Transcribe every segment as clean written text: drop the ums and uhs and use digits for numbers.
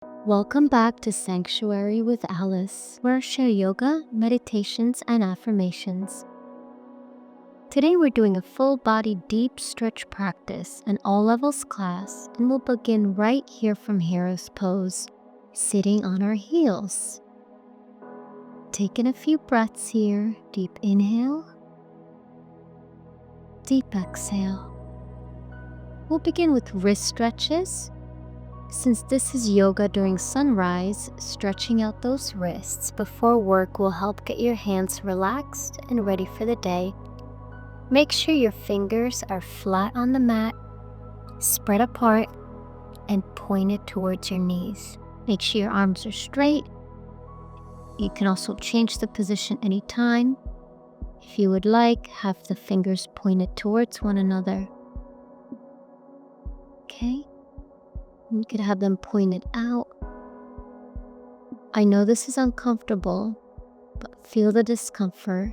Welcome back to Sanctuary with Alice, where I share yoga, meditations, and affirmations. Today we're doing a full body deep stretch practice, an all levels class, and we'll begin right here from Hero's Pose, sitting on our heels. Taking a few breaths here, deep inhale, deep exhale. We'll begin with wrist stretches. Since this is yoga during sunrise, stretching out those wrists before work will help get your hands relaxed and ready for the day. Make sure your fingers are flat on the mat, spread apart, and pointed towards your knees. Make sure your arms are straight. You can also change the position anytime. If you would like, have the fingers pointed towards one another. Okay? You could have them pointed out. I know this is uncomfortable, but feel the discomfort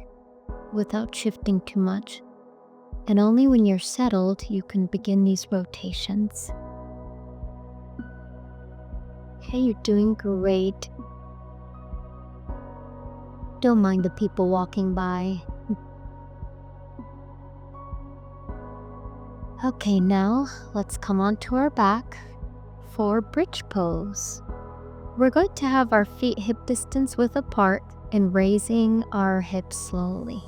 without shifting too much. And only when you're settled, you can begin these rotations. Okay, you're doing great. Don't mind the people walking by. Okay, now let's come onto our back for bridge pose. We're going to have our feet hip distance width apart and raising our hips slowly.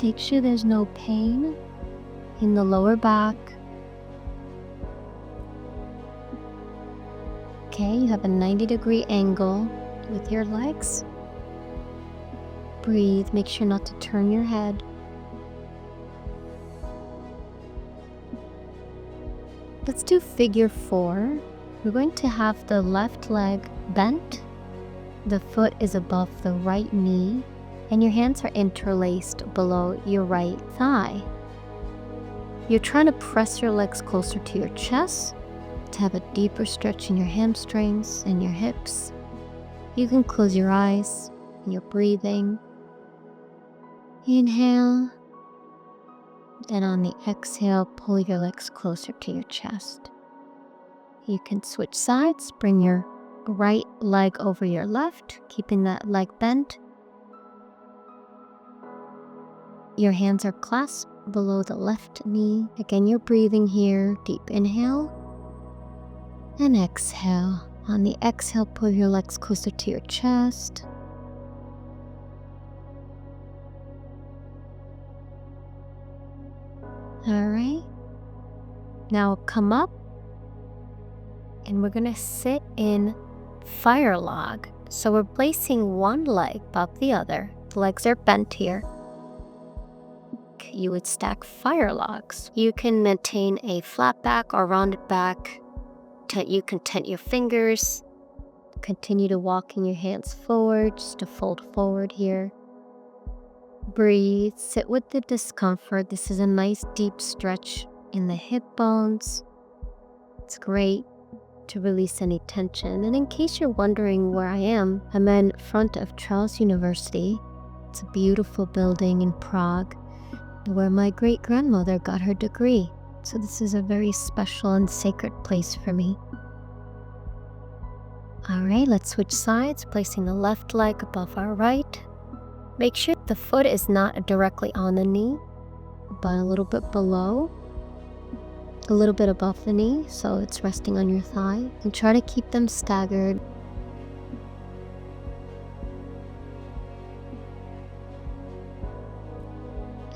Make sure there's no pain in the lower back. Okay, you have a 90-degree angle with your legs. Breathe, make sure not to turn your head. Let's do figure 4. We're going to have the left leg bent. The foot is above the right knee, and your hands are interlaced below your right thigh. You're trying to press your legs closer to your chest to have a deeper stretch in your hamstrings and your hips. You can close your eyes and you're breathing. Inhale. And on the exhale, pull your legs closer to your chest. You can switch sides, bring your right leg over your left, keeping that leg bent. Your hands are clasped below the left knee. Again, you're breathing here. Deep inhale and exhale. On the exhale, pull your legs closer to your chest. All right, now come up and we're gonna sit in fire log. So we're placing one leg above the other. The legs are bent here. You would stack fire logs. You can maintain a flat back or rounded back. You can tent your fingers. Continue to walking your hands forward, just to fold forward here. Breathe, sit with the discomfort. This is a nice deep stretch in the hip bones. It's great to release any tension. And in case you're wondering where I am, I'm in front of Charles University. It's a beautiful building in Prague where my great-grandmother got her degree. So this is a very special and sacred place for me. All right, let's switch sides, placing the left leg above our right. Make sure the foot is not directly on the knee, but a little bit below, a little bit above the knee, so it's resting on your thigh. And try to keep them staggered.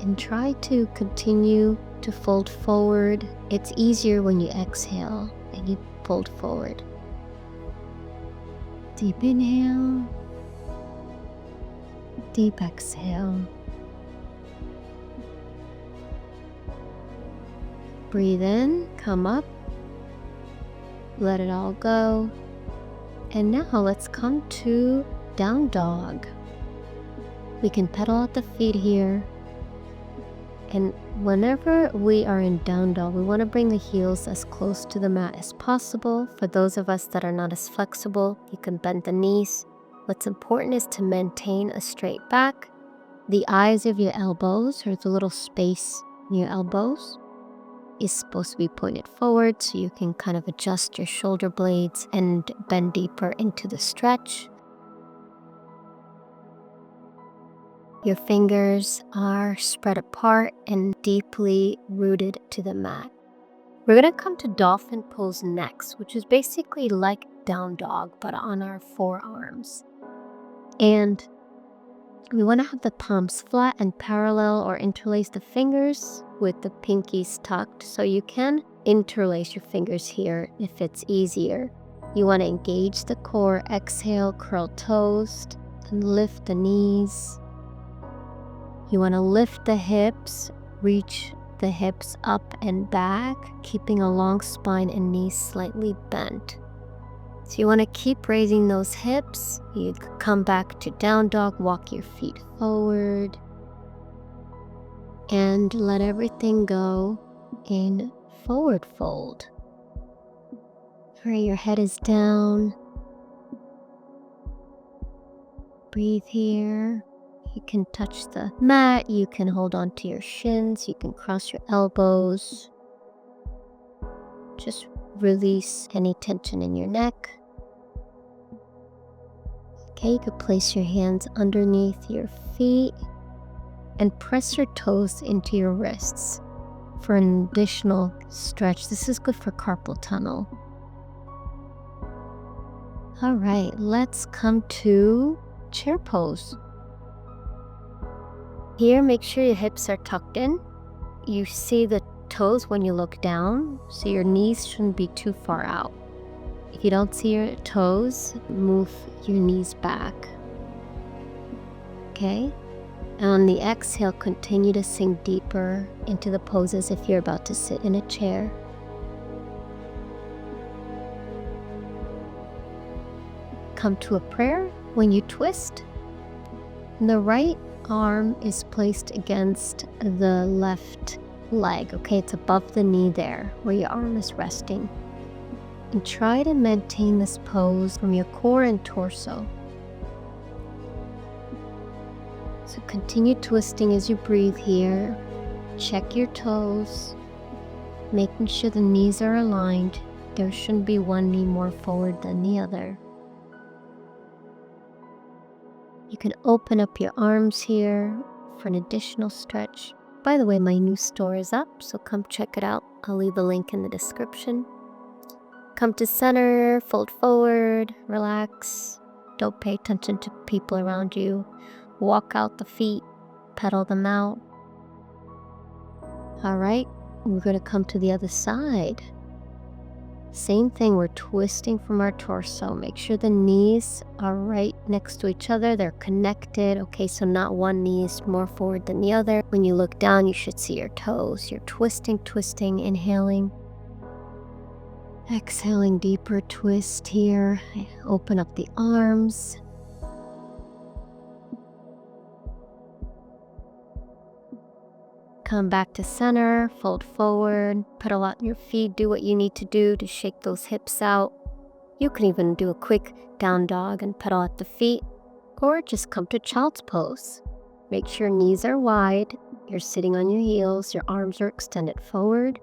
And try to continue to fold forward. It's easier when you exhale and you fold forward. Deep inhale. Deep exhale. Breathe in, come up, let it all go. And now let's come to down dog. We can pedal at the feet here. And whenever we are in down dog, we want to bring the heels as close to the mat as possible. For those of us that are not as flexible, you can bend the knees. What's important is to maintain a straight back. The eyes of your elbows, or the little space Your elbows is supposed to be pointed forward so you can kind of adjust your shoulder blades and bend deeper into the stretch. Your fingers are spread apart and deeply rooted to the mat. We're going to come to Dolphin Pose next, which is basically like down dog, but on our forearms. And we want to have the palms flat and parallel, or interlace the fingers with the pinkies tucked. So you can interlace your fingers here if it's easier. You want to engage the core. Exhale, curl toes and lift the knees. You want to lift the hips, reach the hips up and back, keeping a long spine and knees slightly bent. So you want to keep raising those hips. You come back to down dog, walk your feet forward, and let everything go in forward fold. All right, your head is down. Breathe here. You can touch the mat. You can hold on to your shins. You can cross your elbows. Just release any tension in your neck. Okay, you could place your hands underneath your feet and press your toes into your wrists for an additional stretch. This is good for carpal tunnel. All right, let's come to chair pose. Here, make sure your hips are tucked in. You see the toes when you look down, so your knees shouldn't be too far out. If you don't see your toes, move your knees back. Okay? And on the exhale, continue to sink deeper into the pose as if you're about to sit in a chair. Come to a prayer. When you twist, the right arm is placed against the left leg. Okay, it's above the knee there where your arm is resting. And try to maintain this pose from your core and torso. So continue twisting as you breathe here. Check your toes, making sure the knees are aligned. There shouldn't be one knee more forward than the other. You can open up your arms here for an additional stretch. By the way, my new store is up, so come check it out. I'll leave a link in the description. Come to center, fold forward, relax. Don't pay attention to people around you. Walk out the feet, pedal them out. All right, we're going to come to the other side. Same thing, we're twisting from our torso. Make sure the knees are right next to each other. They're connected. Okay, so not one knee is more forward than the other. When you look down, you should see your toes. You're twisting, inhaling. Exhaling, deeper twist here. Open up the arms. Come back to center, fold forward, pedal out your feet, do what you need to do to shake those hips out. You can even do a quick down dog and pedal out the feet, or just come to child's pose. Make sure knees are wide, you're sitting on your heels, your arms are extended forward.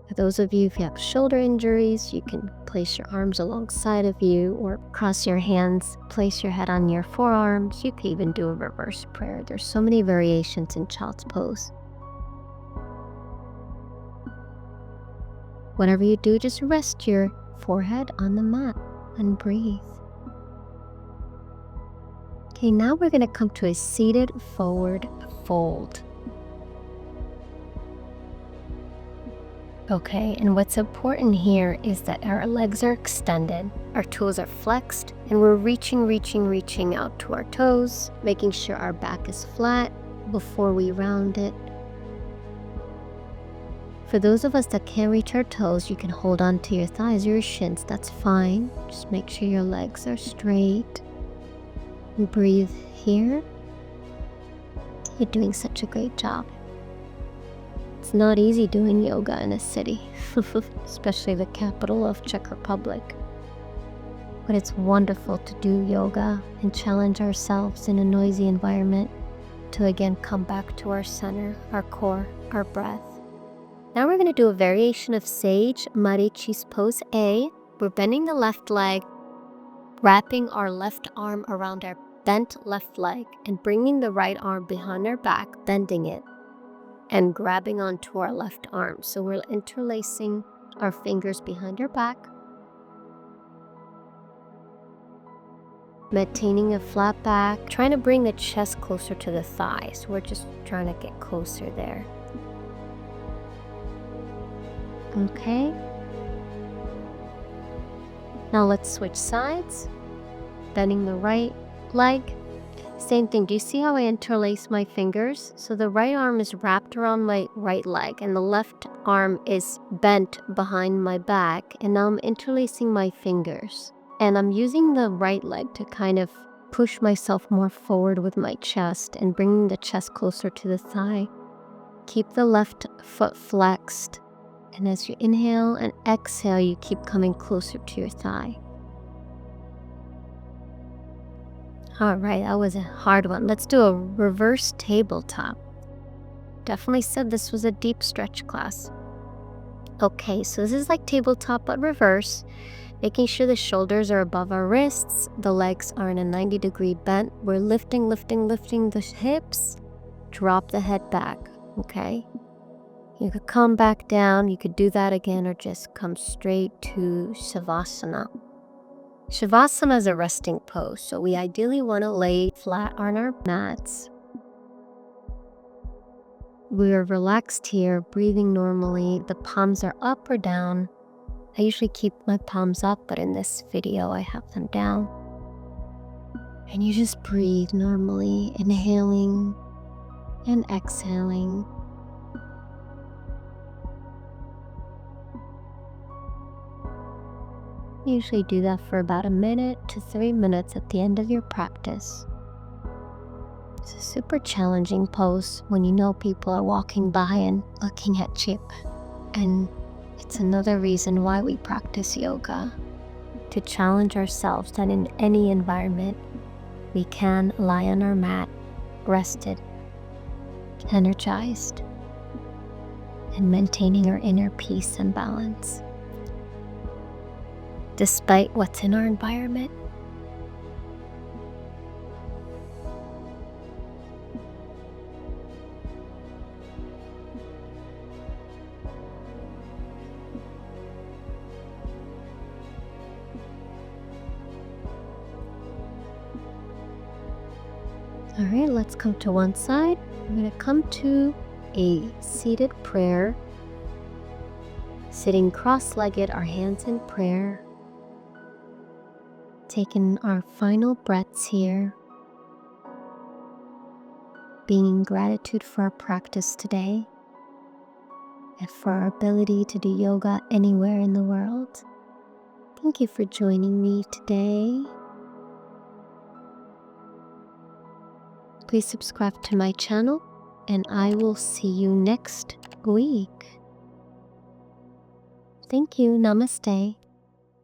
For those of you who have shoulder injuries, you can place your arms alongside of you or cross your hands, place your head on your forearms. You can even do a reverse prayer. There's so many variations in child's pose. Whatever you do, just rest your forehead on the mat and breathe. Okay, now we're going to come to a seated forward fold. Okay, and what's important here is that our legs are extended, our toes are flexed, and we're reaching out to our toes, making sure our back is flat before we round it. For those of us that can't reach our toes, you can hold on to your thighs or your shins. That's fine. Just make sure your legs are straight. And breathe here. You're doing such a great job. It's not easy doing yoga in a city, especially the capital of Czech Republic. But it's wonderful to do yoga and challenge ourselves in a noisy environment to again come back to our center, our core. our breath. Now we're going to do a variation of Sage Marchi's Pose A. We're bending the left leg, wrapping our left arm around our bent left leg and bringing the right arm behind our back, bending it and grabbing onto our left arm. So we're interlacing our fingers behind our back, maintaining a flat back, trying to bring the chest closer to the thigh. So we're just trying to get closer there. Okay. Now let's switch sides. Bending the right leg. Same thing. Do you see how I interlace my fingers? So the right arm is wrapped around my right leg and the left arm is bent behind my back. And now I'm interlacing my fingers. And I'm using the right leg to kind of push myself more forward with my chest and bringing the chest closer to the thigh. Keep the left foot flexed. And as you inhale and exhale, you keep coming closer to your thigh. All right, that was a hard one. Let's do a reverse tabletop. Definitely said this was a deep stretch class. Okay, so this is like tabletop but reverse. Making sure the shoulders are above our wrists, the legs are in a 90-degree bend. We're lifting the hips, drop the head back, okay? You could come back down, you could do that again, or just come straight to Savasana. Savasana is a resting pose, so we ideally want to lay flat on our mats. We are relaxed here, breathing normally. The palms are up or down. I usually keep my palms up, but in this video I have them down. And you just breathe normally, inhaling and exhaling. Usually do that for about 1 minute to 3 minutes at the end of your practice. It's a super challenging pose when you know people are walking by and looking at you. And it's another reason why we practice yoga, to challenge ourselves that in any environment we can lie on our mat, rested, energized, and maintaining our inner peace and balance, despite what's in our environment. All right, let's come to one side. I'm going to come to a seated prayer, sitting cross-legged, our hands in prayer, taking our final breaths here, being in gratitude for our practice today and for our ability to do yoga anywhere in the world. Thank you for joining me today. Please subscribe to my channel, and I will see you next week. Thank you. Namaste.